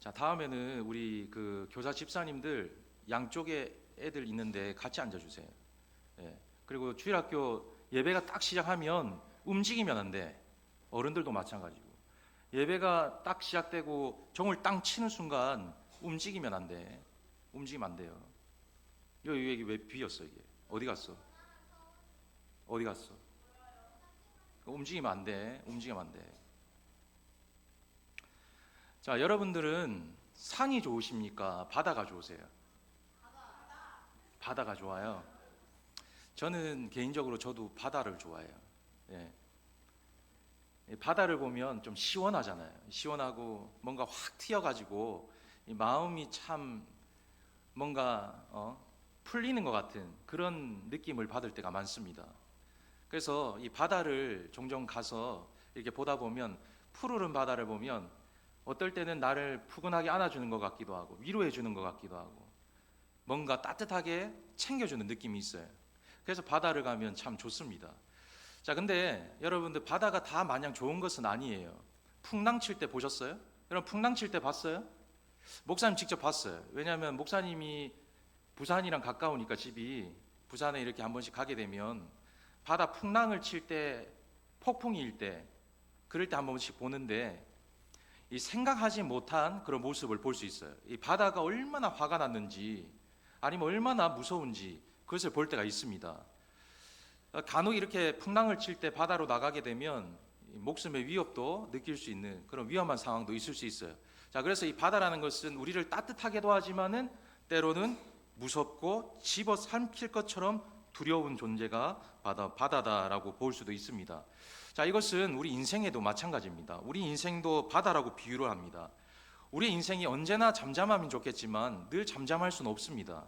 자, 다음에는 우리 그 교사 집사님들 양쪽에 애들 있는데 같이 앉아주세요. 예. 그리고 주일학교 예배가 딱 시작하면 움직이면 안 돼. 어른들도 마찬가지고. 예배가 딱 시작되고 종을 땅 치는 순간 움직이면 안 돼. 움직이면 안 돼요. 여기 왜 비었어 이게? 어디 갔어? 어디 갔어? 움직이면 안 돼. 움직이면 안 돼. 자, 여러분들은 산이 좋으십니까? 바다가 좋으세요? 바다가 좋아요. 저는 개인적으로 저도 바다를 좋아해요. 예. 바다를 보면 좀 시원하잖아요. 시원하고 뭔가 확 튀어가지고 이 마음이 참 뭔가 풀리는 것 같은 그런 느낌을 받을 때가 많습니다. 그래서 이 바다를 종종 가서 이렇게 보다 보면 푸르른 바다를 보면 어떨 때는 나를 푸근하게 안아주는 것 같기도 하고 위로해 주는 것 같기도 하고 뭔가 따뜻하게 챙겨주는 느낌이 있어요. 그래서 바다를 가면 참 좋습니다. 자, 근데 여러분들 바다가 다 마냥 좋은 것은 아니에요. 풍랑 칠 때 보셨어요? 여러분 풍랑 칠 때 봤어요? 목사님 직접 봤어요. 왜냐하면 목사님이 부산이랑 가까우니까 집이 부산에 이렇게 한 번씩 가게 되면 바다 풍랑을 칠 때 폭풍이 일 때 그럴 때 한 번씩 보는데 이 생각하지 못한 그런 모습을 볼 수 있어요. 이 바다가 얼마나 화가 났는지 아니면 얼마나 무서운지 그것을 볼 때가 있습니다. 간혹 이렇게 풍랑을 칠 때 바다로 나가게 되면 목숨의 위협도 느낄 수 있는 그런 위험한 상황도 있을 수 있어요. 자, 그래서 이 바다라는 것은 우리를 따뜻하게도 하지만은 때로는 무섭고 집어삼킬 것처럼 두려운 존재가 바다다라고 볼 수도 있습니다. 자, 이것은 우리 인생에도 마찬가지입니다. 우리 인생도 바다라고 비유를 합니다. 우리 인생이 언제나 잠잠하면 좋겠지만 늘 잠잠할 수는 없습니다.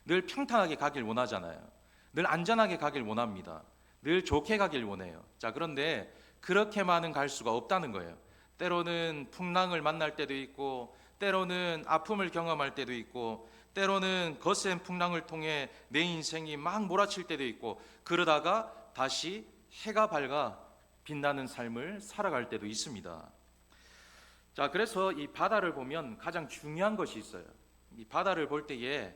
늘 평탄하게 가길 원하잖아요. 늘 안전하게 가길 원합니다. 늘 좋게 가길 원해요. 자, 그런데 그렇게만은 갈 수가 없다는 거예요. 때로는 풍랑을 만날 때도 있고 때로는 아픔을 경험할 때도 있고 때로는 거센 풍랑을 통해 내 인생이 막 몰아칠 때도 있고 그러다가 다시 해가 밝아 빛나는 삶을 살아갈 때도 있습니다. 자, 그래서 이 바다를 보면 가장 중요한 것이 있어요. 이 바다를 볼 때에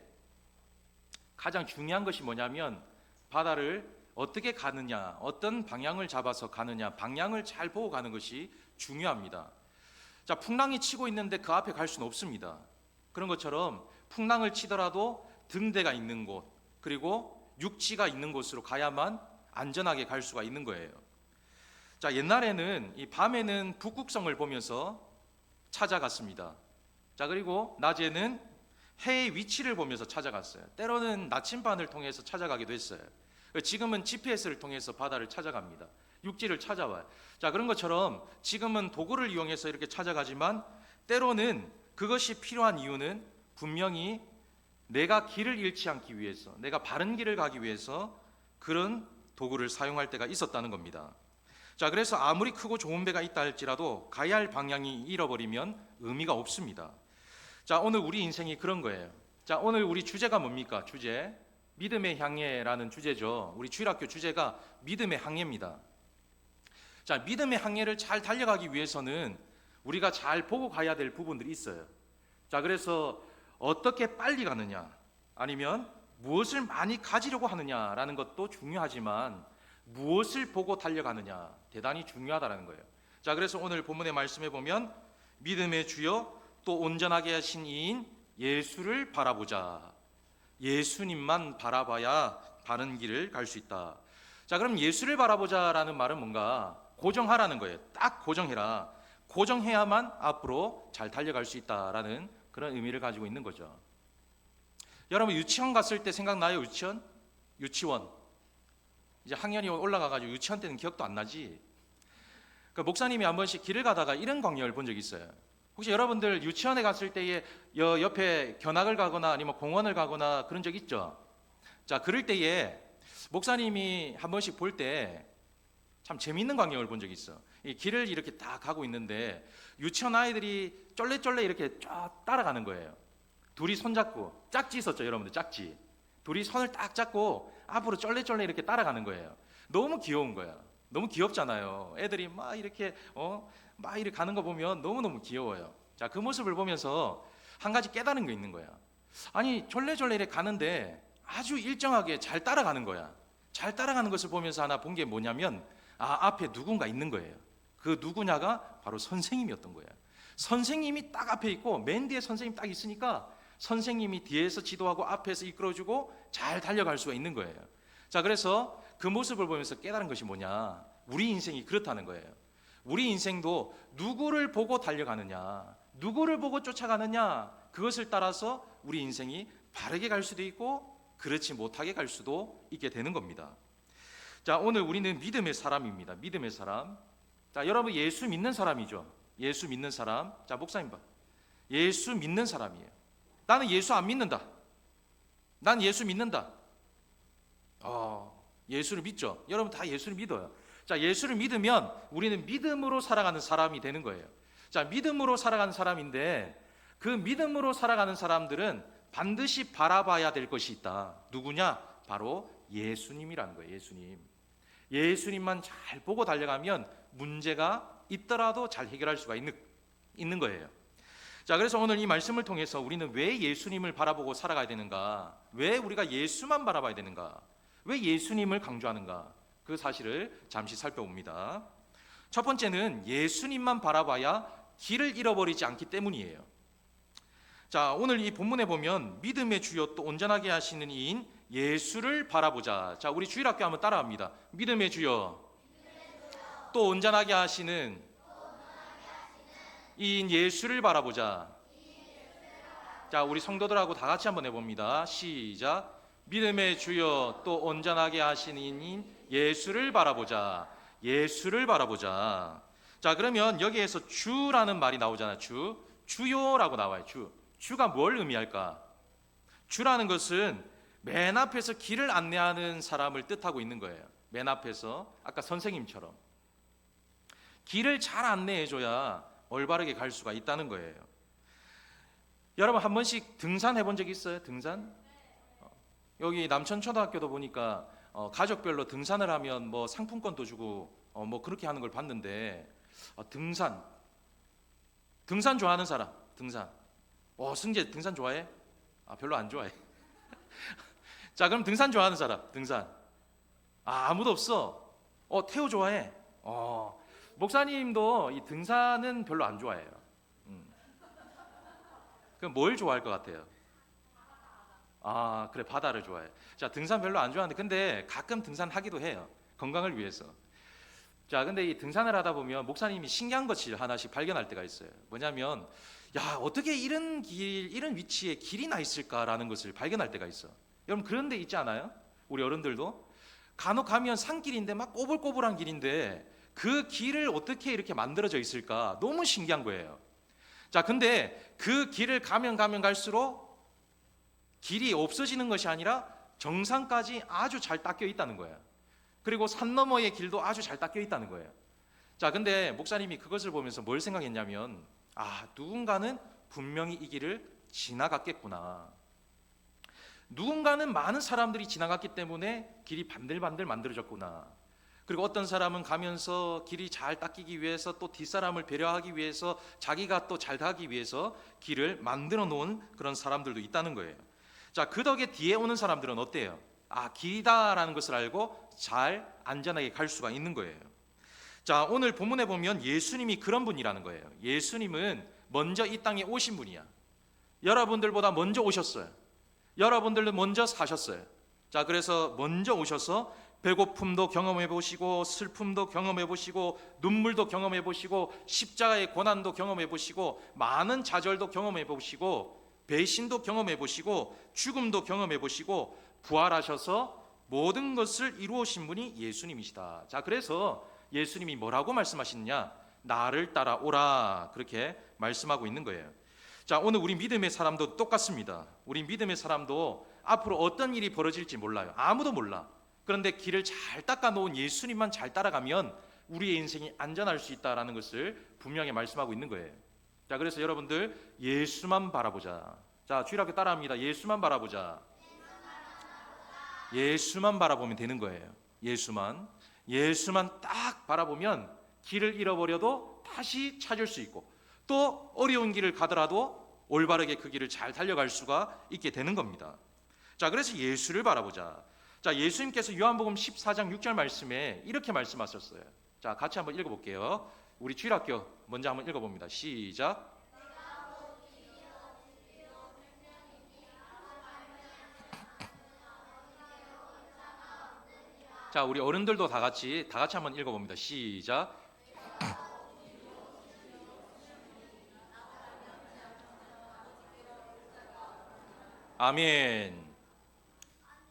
가장 중요한 것이 뭐냐면 바다를 어떻게 가느냐, 어떤 방향을 잡아서 가느냐, 방향을 잘 보고 가는 것이 중요합니다. 자, 풍랑이 치고 있는데 그 앞에 갈 수는 없습니다. 그런 것처럼 풍랑을 치더라도 등대가 있는 곳, 그리고 육지가 있는 곳으로 가야만 안전하게 갈 수가 있는 거예요. 자, 옛날에는 이 밤에는 북극성을 보면서 찾아갔습니다. 자, 그리고 낮에는 해의 위치를 보면서 찾아갔어요. 때로는 나침반을 통해서 찾아가기도 했어요. 지금은 GPS를 통해서 바다를 찾아갑니다. 육지를 찾아와요. 자, 그런 것처럼 지금은 도구를 이용해서 이렇게 찾아가지만 때로는 그것이 필요한 이유는 분명히 내가 길을 잃지 않기 위해서, 내가 바른 길을 가기 위해서 그런 도구를 사용할 때가 있었다는 겁니다. 자, 그래서 아무리 크고 좋은 배가 있다 할지라도 가야 할 방향이 잃어버리면 의미가 없습니다. 자, 오늘 우리 인생이 그런 거예요. 자, 오늘 우리 주제가 뭡니까? 주제 믿음의 향해라는 주제죠. 우리 주일학교 주제가 믿음의 향해입니다. 자, 믿음의 향해를 잘 달려가기 위해서는 우리가 잘 보고 가야 될 부분들이 있어요. 자, 그래서 어떻게 빨리 가느냐 아니면 무엇을 많이 가지려고 하느냐라는 것도 중요하지만 무엇을 보고 달려가느냐 대단히 중요하다는 거예요. 자, 그래서 오늘 본문의 말씀에 보면 믿음의 주여 또 온전하게 하신 이인 예수를 바라보자. 예수님만 바라봐야 바른 길을 갈 수 있다. 자, 그럼 예수를 바라보자라는 말은 뭔가 고정하라는 거예요. 딱 고정해라. 고정해야만 앞으로 잘 달려갈 수 있다라는 그런 의미를 가지고 있는 거죠. 여러분 유치원 갔을 때 생각나요? 유치원 이제 학년이 올라가가지고 유치원 때는 기억도 안 나지. 그 목사님이 한 번씩 길을 가다가 이런 광경을 본 적이 있어요. 혹시 여러분들 유치원에 갔을 때에 옆에 견학을 가거나 아니면 공원을 가거나 그런 적 있죠? 자, 그럴 때에 목사님이 한 번씩 볼 때 참 재미있는 광경을 본 적이 있어. 이 길을 이렇게 딱 가고 있는데 유치원 아이들이 쫄래쫄래 이렇게 쫙 따라가는 거예요. 둘이 손잡고, 짝지 있었죠, 여러분들, 짝지. 둘이 손을 딱 잡고 앞으로 쫄래쫄래 이렇게 따라가는 거예요. 너무 귀여운 거야. 너무 귀엽잖아요. 애들이 막 이렇게 막 이렇게 가는 거 보면 너무너무 귀여워요. 자, 그 모습을 보면서 한 가지 깨달은 게 있는 거야. 아니, 졸래졸래 이렇게 가는데 아주 일정하게 잘 따라가는 거야. 잘 따라가는 것을 보면서 하나 본 게 뭐냐면, 앞에 누군가 있는 거예요. 그 누구냐가 바로 선생님이었던 거예요. 선생님이 딱 앞에 있고 맨 뒤에 선생님 딱 있으니까 선생님이 뒤에서 지도하고 앞에서 이끌어주고 잘 달려갈 수가 있는 거예요. 자, 그래서 그 모습을 보면서 깨달은 것이 뭐냐, 우리 인생이 그렇다는 거예요. 우리 인생도 누구를 보고 달려가느냐, 누구를 보고 쫓아가느냐, 그것을 따라서 우리 인생이 바르게 갈 수도 있고 그렇지 못하게 갈 수도 있게 되는 겁니다. 자, 오늘 우리는 믿음의 사람입니다. 믿음의 사람. 자, 여러분 예수 믿는 사람이죠. 예수 믿는 사람. 자, 목사님 봐. 예수 믿는 사람이에요. 나는 예수 안 믿는다. 난 예수 믿는다. 예수를 믿죠. 여러분 다 예수를 믿어요. 자, 예수를 믿으면 우리는 믿음으로 살아가는 사람이 되는 거예요. 자, 믿음으로 살아가는 사람인데 그 믿음으로 살아가는 사람들은 반드시 바라봐야 될 것이 있다. 누구냐? 바로 예수님이라는 거예요. 예수님. 예수님만 잘 보고 달려가면 문제가 있더라도 잘 해결할 수가 있는 거예요. 자, 그래서 오늘 이 말씀을 통해서 우리는 왜 예수님을 바라보고 살아가야 되는가? 왜 우리가 예수만 바라봐야 되는가? 왜 예수님을 강조하는가? 그 사실을 잠시 살펴봅니다. 첫 번째는 예수님만 바라봐야 길을 잃어버리지 않기 때문이에요. 자, 오늘 이 본문에 보면 믿음의 주여 또 온전하게 하시는 이인 예수를 바라보자. 자, 우리 주일학교 한번 따라합니다. 믿음의 주여 또 온전하게 하시는 이인 예수를 바라보자. 자, 우리 성도들하고 다 같이 한번 해봅니다. 시작. 믿음의 주여 또 온전하게 하시는 이인 예수를 바라보자. 예수를 바라보자. 자, 그러면 여기에서 주라는 말이 나오잖아요. 주요라고 나와요. 주가 뭘 의미할까? 주라는 것은 맨 앞에서 길을 안내하는 사람을 뜻하고 있는 거예요. 맨 앞에서 아까 선생님처럼 길을 잘 안내해줘야 올바르게 갈 수가 있다는 거예요. 여러분 한 번씩 등산 해본 적 있어요? 등산? 여기 남천초등학교도 보니까 가족별로 등산을 하면 뭐 상품권도 주고 뭐 그렇게 하는 걸 봤는데 등산 좋아하는 사람? 등산. 승재 등산 좋아해? 별로 안 좋아해. 자, 그럼 등산 좋아하는 사람? 등산. 아무도 없어. 태호 좋아해? 목사님도 이 등산은 별로 안 좋아해요. 그럼 뭘 좋아할 것 같아요? 그래, 바다를 좋아해. 자, 등산 별로 안 좋아하는데 근데 가끔 등산하기도 해요. 건강을 위해서. 자, 근데 이 등산을 하다 보면 목사님이 신기한 것을 하나씩 발견할 때가 있어요. 뭐냐면 어떻게 이런 이런 위치에 길이 나 있을까라는 것을 발견할 때가 있어. 여러분 그런 데 있지 않아요? 우리 어른들도 간혹 가면 산길인데 막 꼬불꼬불한 길인데 그 길을 어떻게 이렇게 만들어져 있을까? 너무 신기한 거예요. 자, 근데 그 길을 가면 갈수록 길이 없어지는 것이 아니라 정상까지 아주 잘 닦여 있다는 거예요. 그리고 산 너머의 길도 아주 잘 닦여 있다는 거예요. 자, 근데 목사님이 그것을 보면서 뭘 생각했냐면 누군가는 분명히 이 길을 지나갔겠구나. 누군가는 많은 사람들이 지나갔기 때문에 길이 반들반들 만들어졌구나. 그리고 어떤 사람은 가면서 길이 잘 닦이기 위해서 또 뒷사람을 배려하기 위해서 자기가 또 잘 가기 위해서 길을 만들어 놓은 그런 사람들도 있다는 거예요. 자, 그 덕에 뒤에 오는 사람들은 어때요? 길이다라는 것을 알고 잘 안전하게 갈 수가 있는 거예요. 자, 오늘 본문에 보면 예수님이 그런 분이라는 거예요. 예수님은 먼저 이 땅에 오신 분이야. 여러분들보다 먼저 오셨어요. 여러분들도 먼저 사셨어요. 자, 그래서 먼저 오셔서 배고픔도 경험해 보시고 슬픔도 경험해 보시고 눈물도 경험해 보시고 십자가의 고난도 경험해 보시고 많은 좌절도 경험해 보시고 배신도 경험해 보시고 죽음도 경험해 보시고 부활하셔서 모든 것을 이루어신 분이 예수님이시다. 자, 그래서 예수님이 뭐라고 말씀하시느냐? 나를 따라오라, 그렇게 말씀하고 있는 거예요. 자, 오늘 우리 믿음의 사람도 똑같습니다. 우리 믿음의 사람도 앞으로 어떤 일이 벌어질지 몰라요. 아무도 몰라. 그런데 길을 잘 닦아 놓은 예수님만 잘 따라가면 우리의 인생이 안전할 수 있다라는 것을 분명히 말씀하고 있는 거예요. 자, 그래서 여러분들 예수만 바라보자. 자, 주일학교 따라합니다. 예수만 바라보자. 예수만 바라보면 되는 거예요. 예수만 딱 바라보면 길을 잃어버려도 다시 찾을 수 있고 또 어려운 길을 가더라도 올바르게 그 길을 잘 달려갈 수가 있게 되는 겁니다. 자, 그래서 예수를 바라보자. 자, 예수님께서 요한복음 14장 6절 말씀에 이렇게 말씀하셨어요. 자, 같이 한번 읽어볼게요. 우리 주일학교 먼저 한번 읽어봅니다. 시작. 자, 우리 어른들도 다 같이 한번 읽어봅니다. 시작. 아멘.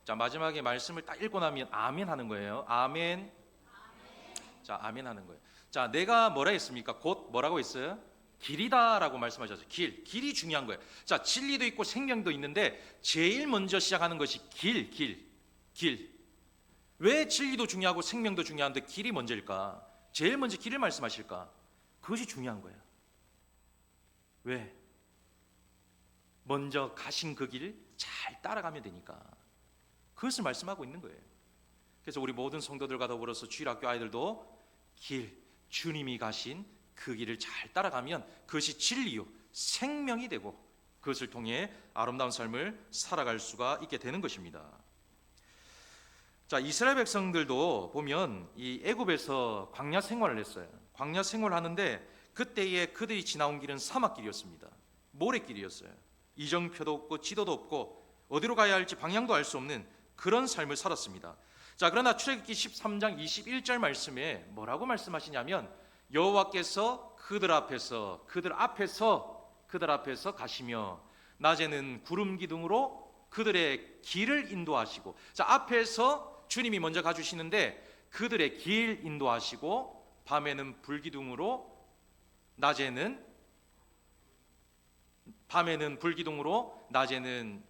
자, 마지막에 말씀을 딱 읽고 나면 아멘 하는 거예요. 아멘. 자, 아멘 하는 거예요. 자, 내가 뭐라 했습니까? 곧 뭐라고 했어요? 길이다라고 말씀하셨어요. 길이 중요한 거예요. 자, 진리도 있고 생명도 있는데 제일 먼저 시작하는 것이 길. 왜 진리도 중요하고 생명도 중요한데 길이 먼저일까? 제일 먼저 길을 말씀하실까? 그것이 중요한 거예요. 왜? 먼저 가신 그 길 잘 따라가면 되니까. 그것을 말씀하고 있는 거예요. 그래서 우리 모든 성도들과 더불어서 주일학교 아이들도 주님이 가신 그 길을 잘 따라가면 그것이 진리요 생명이 되고 그것을 통해 아름다운 삶을 살아갈 수가 있게 되는 것입니다. 자, 이스라엘 백성들도 보면 이 애굽에서 광야 생활을 했어요. 광야 생활을 하는데 그때에 그들이 지나온 길은 사막길이었습니다. 모래길이었어요. 이정표도 없고 지도도 없고 어디로 가야 할지 방향도 알 수 없는 그런 삶을 살았습니다. 자, 그러나 출애굽기 13장 21절 말씀에 뭐라고 말씀하시냐면 여호와께서 그들 앞에서 가시며 낮에는 구름 기둥으로 그들의 길을 인도하시고, 자, 앞에서 주님이 먼저 가주시는데 그들의 길 인도하시고 밤에는 불기둥으로 낮에는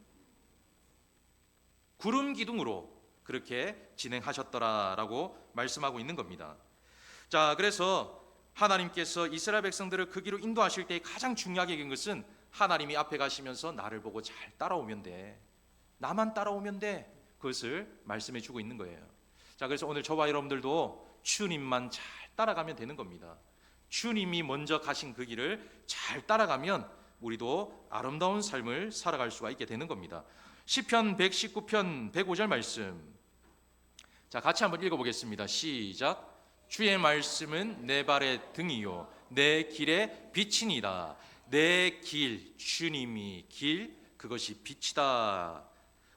구름 기둥으로 그렇게 진행하셨더라라고 말씀하고 있는 겁니다. 자, 그래서 하나님께서 이스라엘 백성들을 그 길로 인도하실 때 가장 중요하게 여긴 것은 하나님이 앞에 가시면서 나를 보고 잘 따라오면 돼. 나만 따라오면 돼. 그것을 말씀해 주고 있는 거예요. 자, 그래서 오늘 저와 여러분들도 주님만 잘 따라가면 되는 겁니다. 주님이 먼저 가신 그 길을 잘 따라가면 우리도 아름다운 삶을 살아갈 수가 있게 되는 겁니다. 시편 119편 105절 말씀, 자, 같이 한번 읽어보겠습니다. 시작. 주의 말씀은 내 발의 등이요 내 길의 빛이니이다. 내 길, 주님이 길, 그것이 빛이다.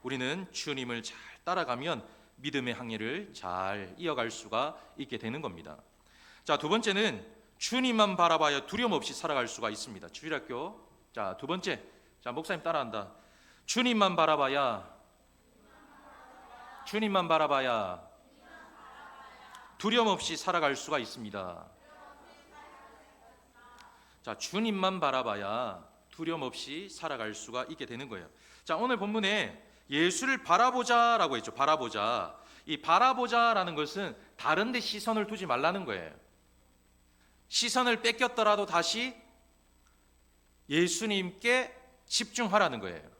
우리는 주님을 잘 따라가면 믿음의 항해를 잘 이어갈 수가 있게 되는 겁니다. 자, 두 번째는 주님만 바라봐야 두려움 없이 살아갈 수가 있습니다. 주일학교, 자, 두 번째, 자, 목사님 따라한다. 주님만 바라봐야 두려움 없이 살아갈 수가 있습니다. 자, 주님만 바라봐야 두려움 없이 살아갈 수가 있게 되는 거예요. 자, 오늘 본문에 예수를 바라보자라고 했죠. 바라보자. 이 바라보자라는 것은 다른 데 시선을 두지 말라는 거예요. 시선을 뺏겼더라도 다시 예수님께 집중하라는 거예요.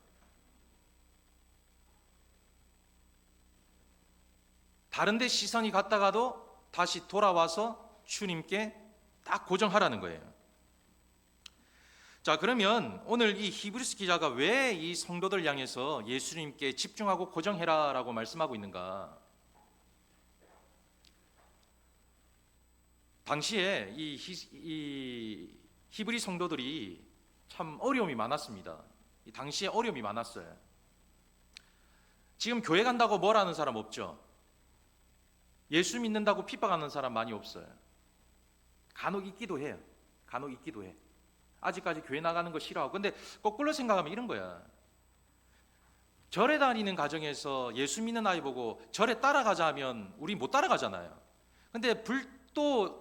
다른 데 시선이 갔다가도 다시 돌아와서 주님께 딱 고정하라는 거예요. 자, 그러면 오늘 이 히브리서 기자가 왜 이 성도들 향해서 예수님께 집중하고 고정해라라고 말씀하고 있는가? 당시에 이 히브리 성도들이 참 어려움이 많았습니다. 이 당시에 어려움이 많았어요. 지금 교회 간다고 뭐라는 사람 없죠? 예수 믿는다고 핍박하는 사람 많이 없어요. 간혹 있기도 해요. 아직까지 교회 나가는 거 싫어하고. 근데 거꾸로 생각하면 이런 거야. 절에 다니는 가정에서 예수 믿는 아이 보고 절에 따라가자 하면 우리 못 따라가잖아요. 근데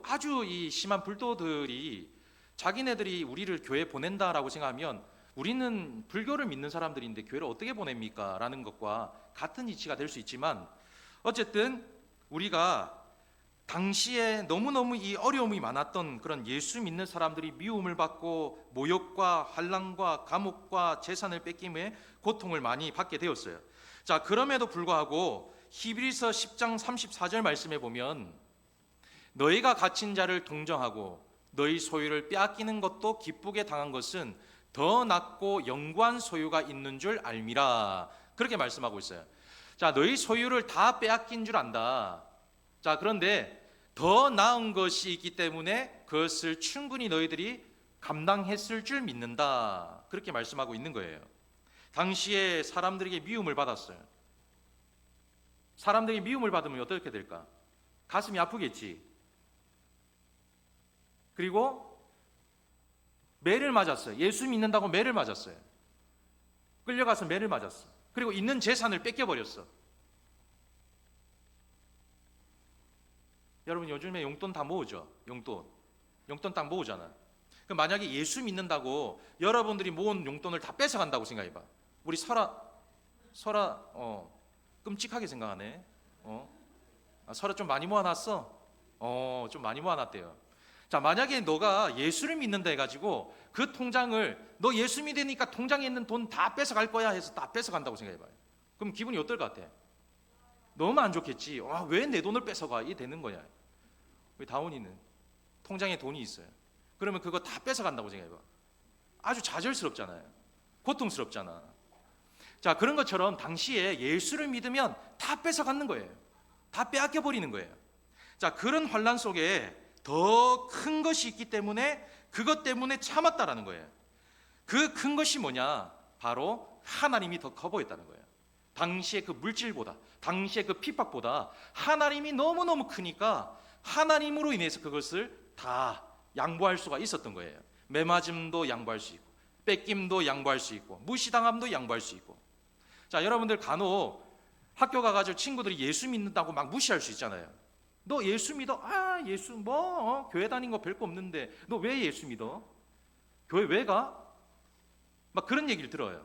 아주 이 심한 불도들이 자기네들이 우리를 교회에 보낸다라고 생각하면 우리는 불교를 믿는 사람들인데 교회를 어떻게 보냅니까? 라는 것과 같은 이치가 될 수 있지만, 어쨌든 우리가 당시에 너무너무 이 어려움이 많았던 그런 예수 믿는 사람들이 미움을 받고 모욕과 환난과 감옥과 재산을 뺏김에 고통을 많이 받게 되었어요. 자, 그럼에도 불구하고 히브리서 10장 34절 말씀에 보면 너희가 갇힌 자를 동정하고 너희 소유를 빼앗기는 것도 기쁘게 당한 것은 더 낫고 영구한 소유가 있는 줄 알미라. 그렇게 말씀하고 있어요. 자, 너희 소유를 다 빼앗긴 줄 안다. 자, 그런데 더 나은 것이 있기 때문에 그것을 충분히 너희들이 감당했을 줄 믿는다. 그렇게 말씀하고 있는 거예요. 당시에 사람들에게 미움을 받았어요. 사람들이 미움을 받으면 어떻게 될까? 가슴이 아프겠지. 그리고 매를 맞았어요. 예수 믿는다고 매를 맞았어요. 끌려가서 매를 맞았어. 그리고 있는 재산을 뺏겨버렸어. 여러분 요즘에 용돈 다 모으죠. 용돈 딱 모으잖아. 그럼 만약에 예수 믿는다고 여러분들이 모은 용돈을 다 뺏어간다고 생각해봐. 우리 설아 끔찍하게 생각하네. 설아 좀 많이 모아놨어? 좀 많이 모아놨대요. 자, 만약에 너가 예수를 믿는다 해가지고 그 통장을 너 예수 믿으니까 통장에 있는 돈 다 뺏어갈 거야 해서 다 뺏어간다고 생각해봐요. 그럼 기분이 어떨 것 같아? 너무 안 좋겠지. 왜 내 돈을 뺏어가? 이게 되는 거야. 우리 다운이는 통장에 돈이 있어요. 그러면 그거 다 뺏어간다고 생각해봐. 아주 좌절스럽잖아요. 고통스럽잖아. 자, 그런 것처럼 당시에 예수를 믿으면 다 뺏어가는 거예요. 다 빼앗겨 버리는 거예요. 자, 그런 환란 속에 더 큰 것이 있기 때문에 그것 때문에 참았다라는 거예요. 그 큰 것이 뭐냐? 바로 하나님이 더 커 보였다는 거예요. 당시의 그 물질보다, 당시의 그 핍박보다 하나님이 너무너무 크니까 하나님으로 인해서 그것을 다 양보할 수가 있었던 거예요. 매맞음도 양보할 수 있고, 뺏김도 양보할 수 있고, 무시당함도 양보할 수 있고. 자, 여러분들 간혹 학교 가가지고 친구들이 예수 믿는다고 막 무시할 수 있잖아요. 너 예수 믿어? 예수 교회 다닌 거 별거 없는데 너 왜 예수 믿어? 교회 왜 가? 막 그런 얘기를 들어요.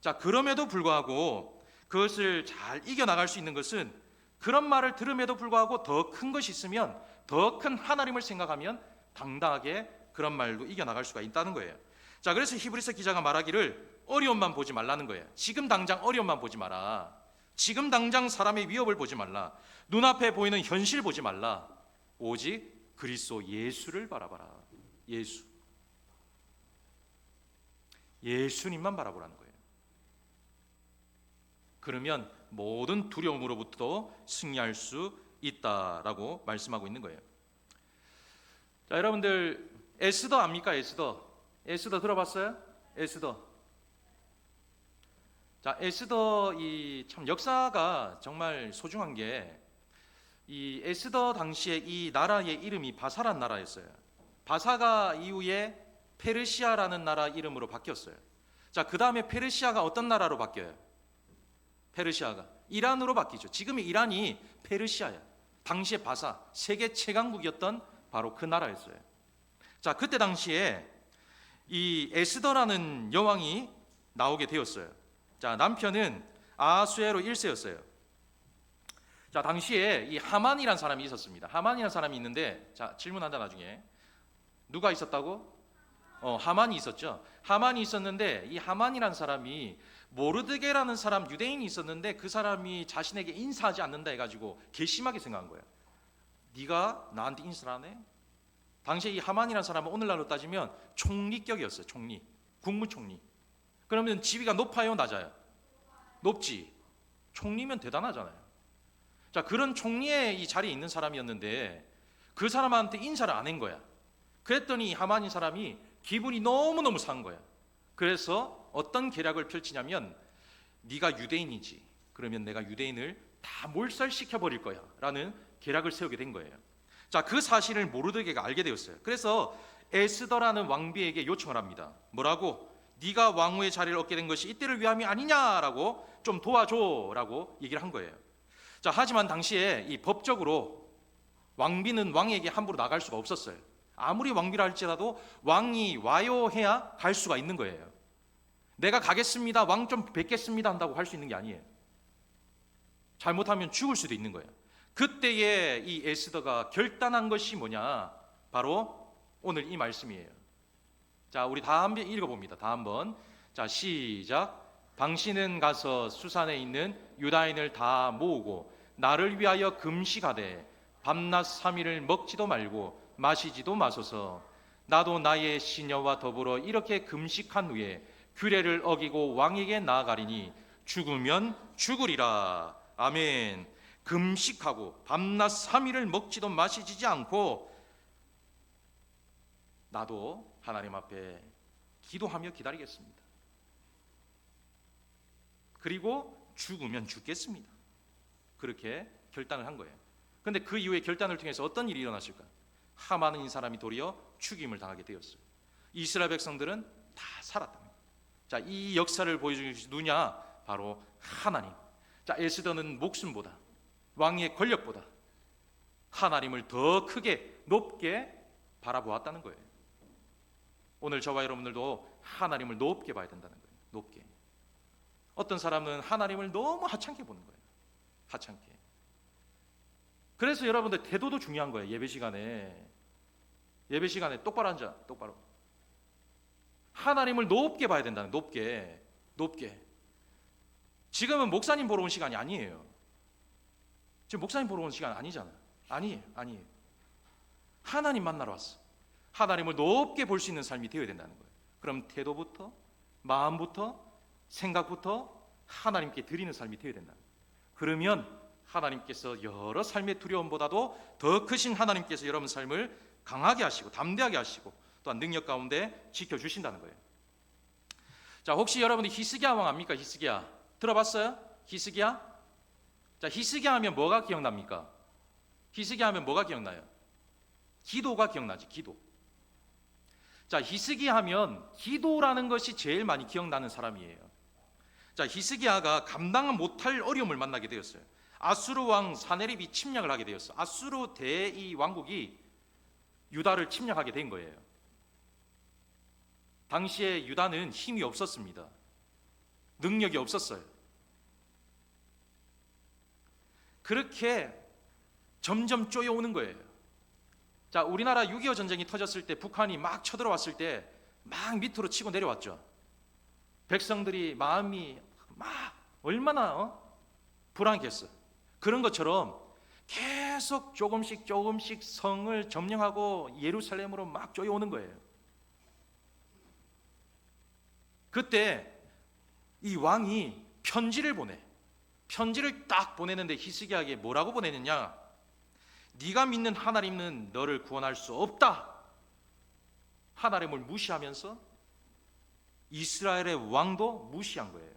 자, 그럼에도 불구하고 그것을 잘 이겨나갈 수 있는 것은 그런 말을 들음에도 불구하고 더 큰 것이 있으면 더 큰 하나님을 생각하면 당당하게 그런 말도 이겨나갈 수가 있다는 거예요. 자, 그래서 히브리서 기자가 말하기를 어려움만 보지 말라는 거예요. 지금 당장 어려움만 보지 마라. 지금 당장 사람의 위협을 보지 말라. 눈앞에 보이는 현실 보지 말라. 오직 그리스도 예수를 바라봐라. 예수님만 바라보라는 거예요. 그러면 모든 두려움으로부터 승리할 수 있다라고 말씀하고 있는 거예요. 자, 여러분들 에스더 압니까? 에스더 들어봤어요? 에스더. 자, 에스더 이 참 역사가 정말 소중한 게 이 에스더 당시에 이 나라의 이름이 바사란 나라였어요. 바사가 이후에 페르시아라는 나라 이름으로 바뀌었어요. 자, 그 다음에 페르시아가 어떤 나라로 바뀌어요? 페르시아가 이란으로 바뀌죠. 지금의 이란이 페르시아야. 당시에 바사 세계 최강국이었던 바로 그 나라였어요. 자, 그때 당시에 이 에스더라는 여왕이 나오게 되었어요. 자, 남편은 아하수에로 1세였어요. 자, 당시에 이 하만이라는 사람이 있었습니다. 하만이라는 사람이 있는데, 자, 질문한다 나중에. 누가 있었다고? 하만이 있었죠. 하만이 있었는데 이 하만이라는 사람이 모르드게라는 사람 유대인이 있었는데 그 사람이 자신에게 인사하지 않는다 해가지고 괘씸하게 생각한 거예요. 네가 나한테 인사를 안 해? 당시에 이 하만이라는 사람은 오늘날로 따지면 총리격이었어요. 총리, 국무총리. 그러면 지위가 높아요, 낮아요? 높지. 총리면 대단하잖아요. 자, 그런 총리의 이 자리에 있는 사람이었는데 그 사람한테 인사를 안 한 거야. 그랬더니 하만이 사람이 기분이 너무너무 상한 거야. 그래서 어떤 계략을 펼치냐면 네가 유대인이지. 그러면 내가 유대인을 다 몰살시켜 버릴 거야 라는 계략을 세우게 된 거예요. 자, 그 사실을 모르드게가 알게 되었어요. 그래서 에스더라는 왕비에게 요청을 합니다. 뭐라고? 네가 왕후의 자리를 얻게 된 것이 이때를 위함이 아니냐라고 좀 도와줘라고 얘기를 한 거예요. 자, 하지만 당시에 이 법적으로 왕비는 왕에게 함부로 나갈 수가 없었어요. 아무리 왕비라 할지라도 왕이 와요 해야 갈 수가 있는 거예요. 내가 가겠습니다, 왕 좀 뵙겠습니다 한다고 할 수 있는 게 아니에요. 잘못하면 죽을 수도 있는 거예요. 그때에 이 에스더가 결단한 것이 뭐냐? 바로 오늘 이 말씀이에요. 자, 우리 다 한번 읽어봅니다. 다 한번. 자, 시작. 당신은 가서 수산에 있는 유다인을 다 모으고 나를 위하여 금식하되 밤낮 3일을 먹지도 말고 마시지도 마소서. 나도 나의 시녀와 더불어 이렇게 금식한 후에 규례를 어기고 왕에게 나아가리니 죽으면 죽으리라. 아멘. 금식하고 밤낮 3일을 먹지도 마시지 않고 나도 하나님 앞에 기도하며 기다리겠습니다. 그리고 죽으면 죽겠습니다. 그렇게 결단을 한 거예요. 그런데 그 이후에 결단을 통해서 어떤 일이 일어났을까? 하만인 사람이 도리어 죽임을 당하게 되었어요. 이스라엘 백성들은 다 살았다. 자, 이 역사를 보여주는 것이 누구냐? 바로 하나님. 자, 에스더는 목숨보다, 왕의 권력보다 하나님을 더 크게 높게 바라보았다는 거예요. 오늘 저와 여러분들도 하나님을 높게 봐야 된다는 거예요. 높게. 어떤 사람은 하나님을 너무 하찮게 보는 거예요. 하찮게. 그래서 여러분들 태도도 중요한 거예요. 예배 시간에 똑바로 앉아. 똑바로. 하나님을 높게 봐야 된다는, 높게. 지금은 목사님 보러 온 시간이 아니에요. 지금 목사님 보러 온 시간 아니잖아요. 아니에요. 하나님 만나러 왔어. 하나님을 높게 볼 수 있는 삶이 되어야 된다는 거예요. 그럼 태도부터, 마음부터, 생각부터 하나님께 드리는 삶이 되어야 된다는 거예요. 그러면 하나님께서 여러 삶의 두려움보다도 더 크신 하나님께서 여러분 삶을 강하게 하시고 담대하게 하시고 또한 능력 가운데 지켜주신다는 거예요. 자, 혹시 여러분이 히스기야 왕 압니까? 히스기야 들어봤어요? 히스기야? 자, 히스기야 하면 뭐가 기억납니까? 히스기야 하면 뭐가 기억나요? 기도가 기억나지. 기도. 자, 히스기야 하면 기도라는 것이 제일 많이 기억나는 사람이에요. 자, 히스기야가 감당 못할 어려움을 만나게 되었어요. 아수르 왕 사네립이 침략을 하게 되었어. 아수르 대이 왕국이 유다를 침략하게 된 거예요. 당시에 유다는 힘이 없었습니다. 능력이 없었어요. 그렇게 점점 쪼여오는 거예요. 자, 우리나라 6.25 전쟁이 터졌을 때 북한이 막 쳐들어왔을 때 막 밑으로 치고 내려왔죠. 백성들이 마음이 막 얼마나 불안했어. 그런 것처럼 계속 조금씩 성을 점령하고 예루살렘으로 막 쪼여오는 거예요. 그때 이 왕이 편지를 딱 보내는데 히스기야에게 뭐라고 보내느냐? 네가 믿는 하나님은 너를 구원할 수 없다. 하나님을 무시하면서 이스라엘의 왕도 무시한 거예요.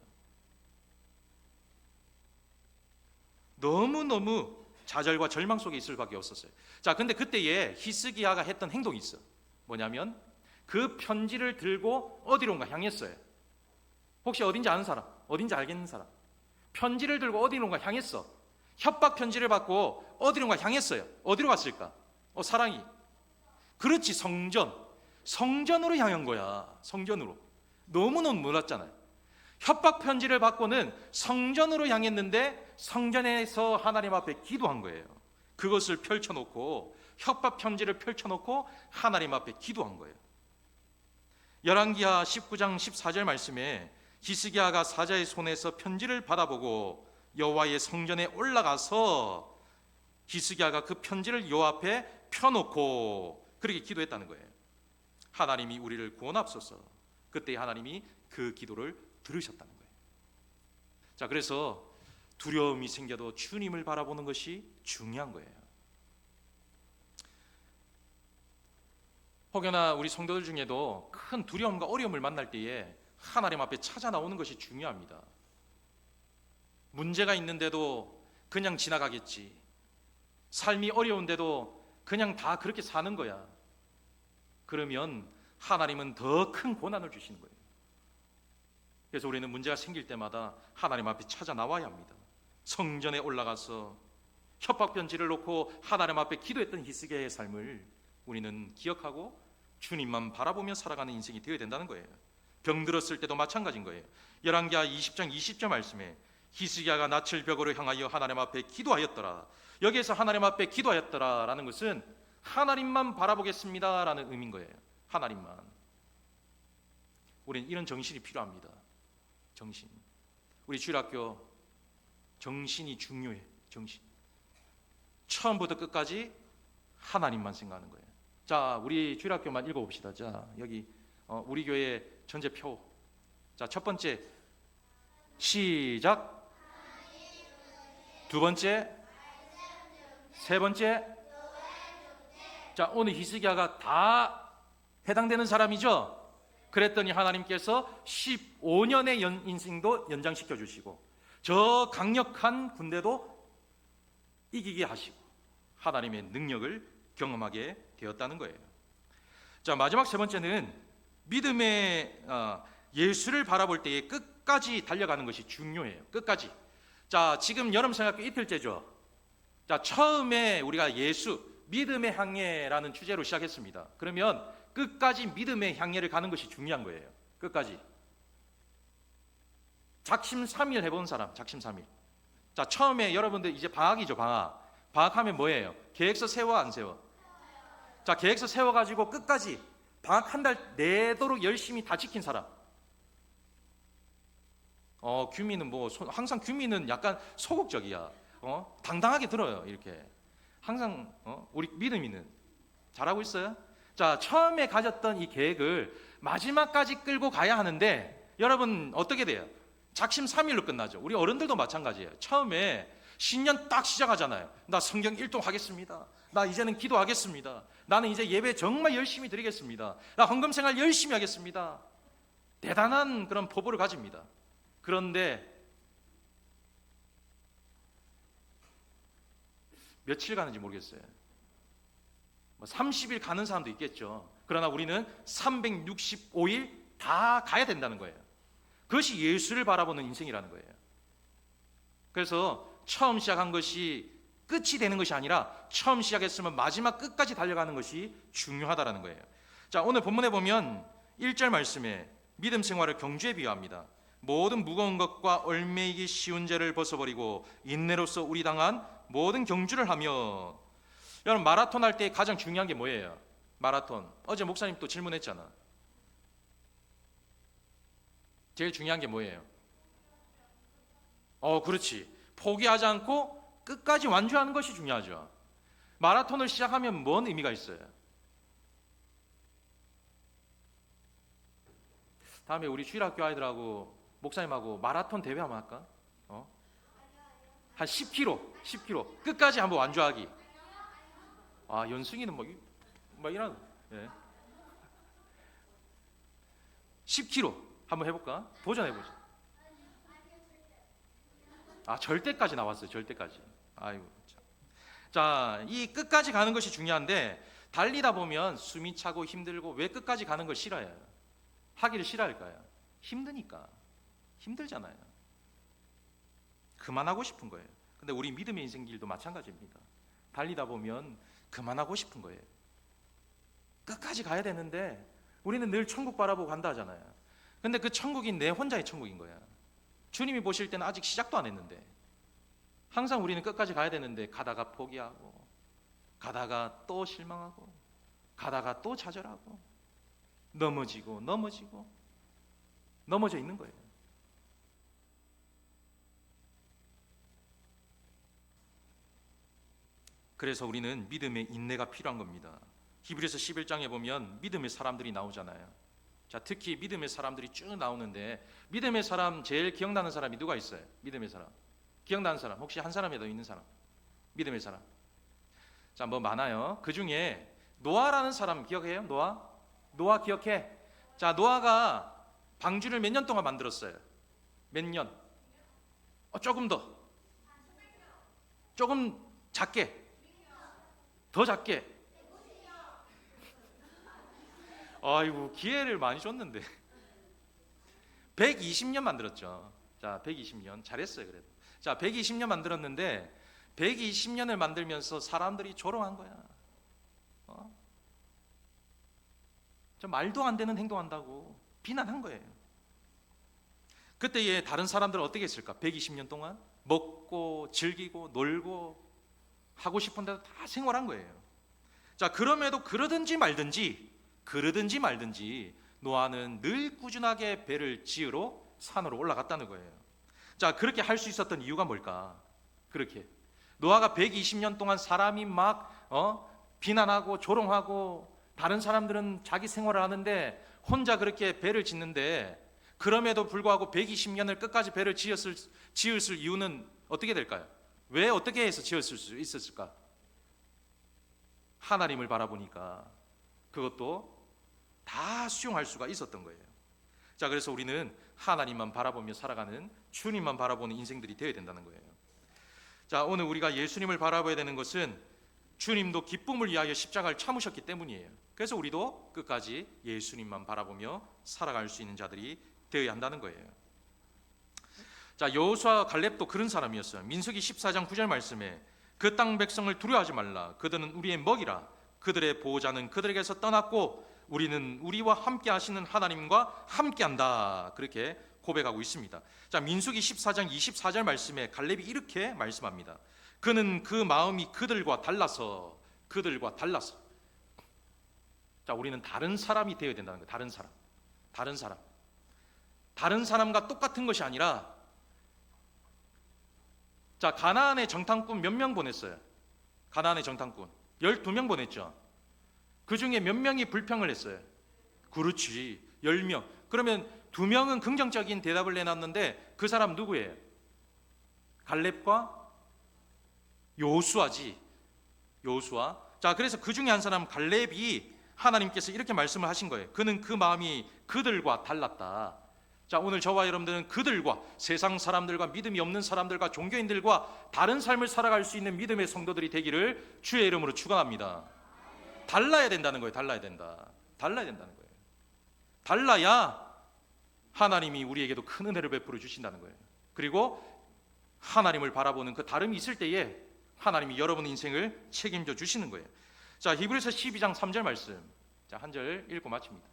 너무너무 좌절과 절망 속에 있을 밖에 없었어요. 자, 근데 그때에 히스기야가 했던 행동이 있어. 뭐냐면 그 편지를 들고 어디론가 향했어요. 혹시 어딘지 아는 사람? 어딘지 알겠는 사람? 편지를 들고 어디론가 향했어. 협박 편지를 받고 어디론가 향했어요. 어디로 갔을까? 사랑이. 그렇지, 성전으로 향한 거야. 성전으로. 너무너무 몰랐잖아요. 협박 편지를 받고는 성전으로 향했는데 성전에서 하나님 앞에 기도한 거예요. 그것을 펼쳐놓고 협박 편지를 펼쳐놓고 하나님 앞에 기도한 거예요. 열왕기하 19장 14절 말씀에 히스기야가 사자의 손에서 편지를 받아보고 여호와의 성전에 올라가서 히스기야가 그 편지를 여호와 앞에 펴놓고 그렇게 기도했다는 거예요. 하나님이 우리를 구원하옵소서. 그때 하나님이 그 기도를 들으셨다는 거예요. 자, 그래서 두려움이 생겨도 주님을 바라보는 것이 중요한 거예요. 혹여나 우리 성도들 중에도 큰 두려움과 어려움을 만날 때에 하나님 앞에 찾아 나오는 것이 중요합니다. 문제가 있는데도 그냥 지나가겠지. 삶이 어려운데도 그냥 다 그렇게 사는 거야. 그러면 하나님은 더 큰 고난을 주시는 거예요. 그래서 우리는 문제가 생길 때마다 하나님 앞에 찾아 나와야 합니다. 성전에 올라가서 협박 편지를 놓고 하나님 앞에 기도했던 히스기야의 삶을 우리는 기억하고 주님만 바라보며 살아가는 인생이 되어야 된다는 거예요. 병들었을 때도 마찬가지인 거예요. 열왕기하 20장 20절 말씀에 히스기야가 낯을 벽으로 향하여 하나님 앞에 기도하였더라. 여기에서 하나님 앞에 기도하였더라라는 것은 하나님만 바라보겠습니다라는 의미인 거예요. 하나님만. 우리는 이런 정신이 필요합니다. 정신. 우리 주일학교 정신이 중요해. 정신. 처음부터 끝까지 하나님만 생각하는 거예요. 자, 우리 주일학교만 읽어봅시다. 자, 여기 우리 교회 전제표. 자, 첫 번째 시작. 두 번째, 세 번째. 자, 오늘 히스기야가 다 해당되는 사람이죠. 그랬더니 하나님께서 15년의 인생도 연장시켜 주시고 저 강력한 군대도 이기게 하시고 하나님의 능력을 경험하게 되었다는 거예요. 자, 마지막 세 번째는 믿음의 예수를 바라볼 때에 끝까지 달려가는 것이 중요해요. 끝까지. 자, 지금 여름성학교 이틀째죠. 자, 처음에 우리가 예수, 믿음의 향해라는 주제로 시작했습니다. 그러면 끝까지 믿음의 향해를 가는 것이 중요한 거예요. 끝까지. 작심삼일 해본 사람, 작심삼일. 자, 처음에 여러분들 이제 방학이죠, 방학. 방학하면 뭐예요? 계획서 세워, 안 세워? 자, 계획서 세워가지고 끝까지 방학 한 달 내도록 열심히 다 지킨 사람. 규민은 항상 규민은 약간 소극적이야. 당당하게 들어요, 이렇게. 항상, 우리 믿음이는 잘하고 있어요? 자, 처음에 가졌던 이 계획을 마지막까지 끌고 가야 하는데, 여러분, 어떻게 돼요? 작심삼일로 끝나죠. 우리 어른들도 마찬가지예요. 처음에 신년 딱 시작하잖아요. 나 성경 일독 하겠습니다. 나 이제는 기도하겠습니다. 나는 이제 예배 정말 열심히 드리겠습니다. 나 헌금 생활 열심히 하겠습니다. 대단한 그런 포부를 가집니다. 그런데 며칠 가는지 모르겠어요. 30일 가는 사람도 있겠죠. 그러나 우리는 365일 다 가야 된다는 거예요. 그것이 예수를 바라보는 인생이라는 거예요. 그래서 처음 시작한 것이 끝이 되는 것이 아니라 처음 시작했으면 마지막 끝까지 달려가는 것이 중요하다는 거예요. 자, 오늘 본문에 보면 1절 말씀에 믿음 생활을 경주에 비유합니다. 모든 무거운 것과 얽매이기 쉬운 죄를 벗어버리고 인내로서 우리 당한 모든 경주를 하며. 여러분, 마라톤 할 때 가장 중요한 게 뭐예요? 마라톤. 어제 목사님 또 질문했잖아. 제일 중요한 게 뭐예요? 그렇지. 포기하지 않고 끝까지 완주하는 것이 중요하죠. 마라톤을 시작하면 뭔 의미가 있어요? 다음에 우리 주일학교 아이들하고 목사님하고 마라톤 대회 한번 할까? 한 10km 끝까지 한번 완주하기. 연승이는 이런 10km 한번 해볼까? 도전해보자. 절대까지 나왔어요. 절대까지. 아이고. 자, 이 끝까지 가는 것이 중요한데 달리다 보면 숨이 차고 힘들고 왜 끝까지 가는 걸 싫어해요? 하기를 싫어할까요? 힘드니까. 힘들잖아요. 그만하고 싶은 거예요. 근데 우리 믿음의 인생길도 마찬가지입니다. 달리다 보면 그만하고 싶은 거예요. 끝까지 가야 되는데 우리는 늘 천국 바라보고 간다 하잖아요. 근데 그 천국이 내 혼자의 천국인 거야. 주님이 보실 때는 아직 시작도 안 했는데 항상 우리는 끝까지 가야 되는데 가다가 포기하고 가다가 또 실망하고 가다가 또 좌절하고 넘어지고 넘어져 있는 거예요. 그래서 우리는 믿음의 인내가 필요한 겁니다. 히브리서 11장에 보면 믿음의 사람들이 나오잖아요. 자, 특히 믿음의 사람들이 쭉 나오는데 믿음의 사람 제일 기억나는 사람이 누가 있어요? 믿음의 사람. 기억나는 사람 혹시 한 사람이라도 있는 사람? 믿음의 사람. 자, 많아요. 그 중에 노아라는 사람 기억해요? 노아 기억해? 자, 노아가 방주를 몇 년 동안 만들었어요? 몇 년? 조금 더. 조금 작게. 더 작게. 아이고, 기회를 많이 줬는데 120년 만들었죠. 자, 120년 잘했어요. 그래도. 자, 120년 만들었는데 120년을 만들면서 사람들이 조롱한 거야. 저 말도 안 되는 행동한다고 비난한 거예요. 그때의 다른 사람들은 어떻게 했을까? 120년 동안 먹고 즐기고 놀고 하고 싶은 대로 다 생활한 거예요. 자, 그럼에도 그러든지 말든지 노아는 늘 꾸준하게 배를 지으러 산으로 올라갔다는 거예요. 자, 그렇게 할 수 있었던 이유가 뭘까? 그렇게 노아가 120년 동안 사람이 막 비난하고 조롱하고 다른 사람들은 자기 생활을 하는데 혼자 그렇게 배를 짓는데, 그럼에도 불구하고 120년을 끝까지 배를 지었을 이유는 어떻게 될까요? 왜 어떻게 해서 지었을 수 있었을까? 하나님을 바라보니까 그것도 다 수용할 수가 있었던 거예요. 자, 그래서 우리는 하나님만 바라보며 살아가는, 주님만 바라보는 인생들이 되어야 된다는 거예요. 자, 오늘 우리가 예수님을 바라봐야 되는 것은 주님도 기쁨을 위하여 십자가를 참으셨기 때문이에요. 그래서 우리도 끝까지 예수님만 바라보며 살아갈 수 있는 자들이 되어야 한다는 거예요. 자, 여호수아와 갈렙도 그런 사람이었어요. 민수기 14장 9절 말씀에 그 땅 백성을 두려워하지 말라. 그들은 우리의 먹이라. 그들의 보호자는 그들에게서 떠났고 우리는 우리와 함께 하시는 하나님과 함께한다. 그렇게 고백하고 있습니다. 자, 민수기 14장 24절 말씀에 갈렙이 이렇게 말씀합니다. 그는 그 마음이 그들과 달라서. 자, 우리는 다른 사람이 되어야 된다는 거예요. 다른 사람과 똑같은 것이 아니라, 자, 가나안의 정탐꾼 몇 명 보냈어요? 가나안의 정탐꾼 12명 보냈죠. 그 중에 몇 명이 불평을 했어요? 그렇지, 10명. 그러면 2명은 긍정적인 대답을 내놨는데 그 사람 누구예요? 갈렙과 여호수아지. 여호수아. 자, 그래서 그 중에 한 사람 갈렙이 하나님께서 이렇게 말씀을 하신 거예요. 그는 그 마음이 그들과 달랐다. 자, 오늘 저와 여러분들은 그들과, 세상 사람들과, 믿음이 없는 사람들과, 종교인들과 다른 삶을 살아갈 수 있는 믿음의 성도들이 되기를 주의 이름으로 축원합니다. 달라야 된다는 거예요. 달라야 된다는 거예요. 달라야 하나님이 우리에게도 큰 은혜를 베풀어 주신다는 거예요. 그리고 하나님을 바라보는 그 다름이 있을 때에 하나님이 여러분 인생을 책임져 주시는 거예요. 자, 히브리서 12장 3절 말씀. 자, 한 절 읽고 마칩니다.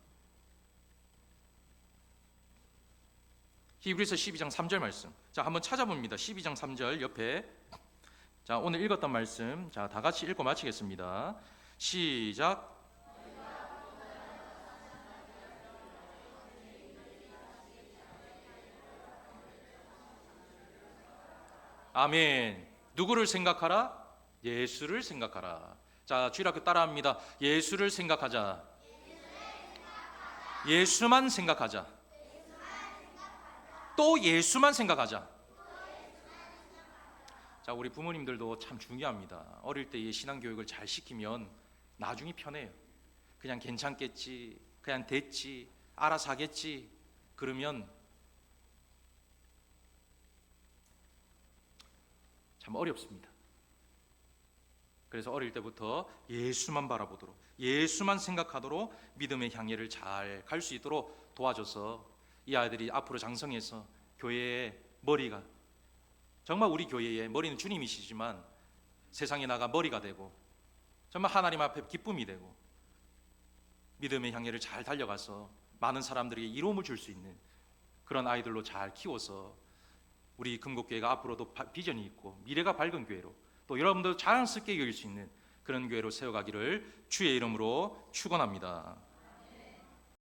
히브리서 12장 3절 말씀. 자, 한번 찾아봅니다. 12장 3절 옆에. 자, 오늘 읽었던 말씀. 자, 다 같이 읽고 마치겠습니다. 시작. 아멘. 누구를 생각하라? 예수를 생각하라. 자, 주일학교 따라합니다. 예수를 생각하자. 예수만 생각하자. 또 예수만 생각하자. 자, 우리 부모님들도 참 중요합니다. 어릴 때의 신앙교육을 잘 시키면 나중이 편해요. 그냥 괜찮겠지, 그냥 됐지, 알아서 하겠지, 그러면 참 어렵습니다. 그래서 어릴 때부터 예수만 바라보도록, 예수만 생각하도록 믿음의 향해를 잘 갈 수 있도록 도와줘서 이 아이들이 앞으로 장성해서 교회의 머리가, 정말 우리 교회의 머리는 주님이시지만 세상에 나가 머리가 되고 정말 하나님 앞에 기쁨이 되고 믿음의 향해를 잘 달려가서 많은 사람들에게 이로움을 줄 수 있는 그런 아이들로 잘 키워서 우리 금곡교회가 앞으로도 비전이 있고 미래가 밝은 교회로, 또 여러분도 자연스럽게 여길 수 있는 그런 교회로 세워가기를 주의 이름으로 축원합니다.